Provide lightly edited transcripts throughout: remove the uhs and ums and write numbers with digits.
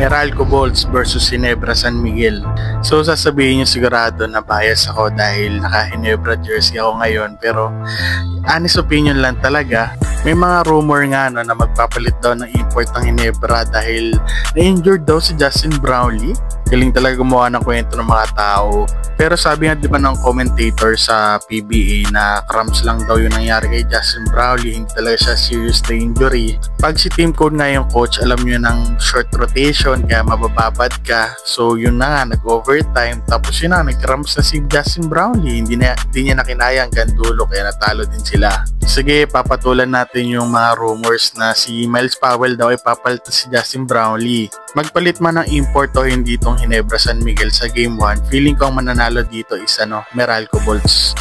Meralco Bolts versus Ginebra San Miguel. So sasabihin nyo sigurado na bias ako dahil naka-Ginebra jersey ako ngayon, pero honest opinion lang talaga. May mga rumor nga na magpapalit daw ng import ng Ginebra dahil na-injured daw si Justin Brownlee. Galing talaga gumawa ng kwento ng mga tao. Pero sabi nga diba ng commentator sa PBA na cramps lang daw yung nangyari kay Justin Brownlee, hindi talaga siya serious na injury. Pag si Tim Cone nga yung coach, alam nyo ng short rotation kaya mabababad ka. So yun na nga, nag-overtime, tapos yun na, nag-cramps na si Justin Brownlee. Hindi niya nakinaya hanggang dulo kaya natalo din sila. Sige, papatulan natin yung mga rumors na si Miles Powell daw ay papalitan si Justin Brownlee. Magpalit man ng import o hindi itong Ginebra San Miguel sa Game 1, feeling ko ang mananalo dito is Meralco Bolts.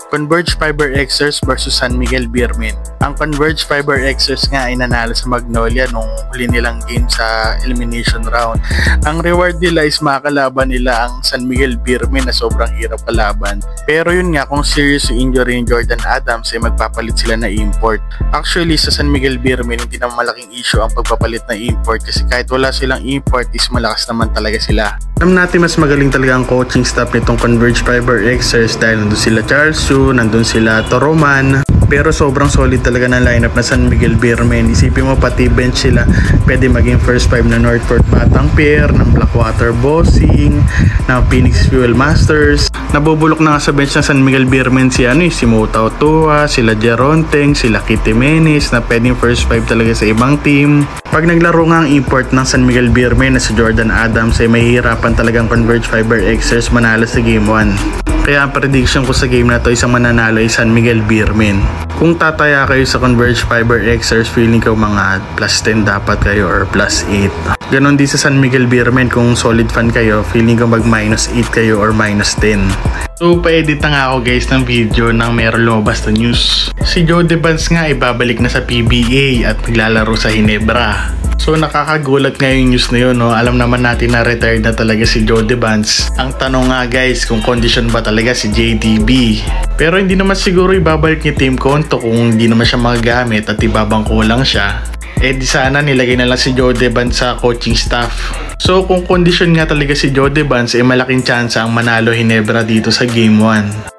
Converge Fiber Xers versus San Miguel Beermen. Ang Converge Fiber Xers nga ay nanalo sa Magnolia nung huli nilang game sa elimination round. Ang reward nila is makakalaban nila ang San Miguel Beermen na sobrang hirap kalaban. Pero yun nga, kung serious yung injury ni Jordan Adams ay magpapalit sila na import. Actually sa San Miguel Beermen hindi naman malaking issue ang pagpapalit na import kasi kahit wala silang import is malakas naman talaga sila. Alam natin mas magaling talaga ang coaching staff nitong Converge Fiber Xers dahil nandun sila Charles Su, nandun sila Toroman. Pero sobrang solid talaga ng lineup na San Miguel Beermen. Isipin mo pati bench sila, pwede maging first five na Northport Batang Pair, ng Blackwater Bossing, ng Phoenix Fuel Masters. Nabubulok na nga sa bench ng San Miguel Beermen si Mutao Tua, sila Jeronteng, sila Kitty Menes na pwedeng first five talaga sa ibang team. Pag naglaro nga ang import ng San Miguel Beermen na si Jordan Adams ay mahihirapan talagang Converge Fiber Xers manalo sa Game 1. Kaya ang prediction ko sa game na to isang mananalo ay San Miguel Beermen. Kung tataya kayo sa Converge Fiber Xers, feeling ko mga plus 10 dapat kayo or plus 8. Ganon din sa San Miguel Beermen, kung solid fan kayo, feeling ko mag minus 8 kayo or minus 10. So pa-edit na nga ako guys ng video nang meron lumabas na news. Si Jody Vance nga ibabalik na sa PBA at maglalaro sa Ginebra. So nakakagulat nga yung news na yun, no? Alam naman natin na retired na talaga si Jody Vance. Ang tanong nga guys, kung condition ba talaga si JDB. Pero hindi naman siguro ibabalik ni Tim Cone to kung hindi naman siya magagamit at ibabangko lang siya. Eh di sana nilagay na lang si Jody Vance sa coaching staff. So kung condition nga talaga si Jody Vance, malaking chance ang manalo Ginebra dito sa Game 1.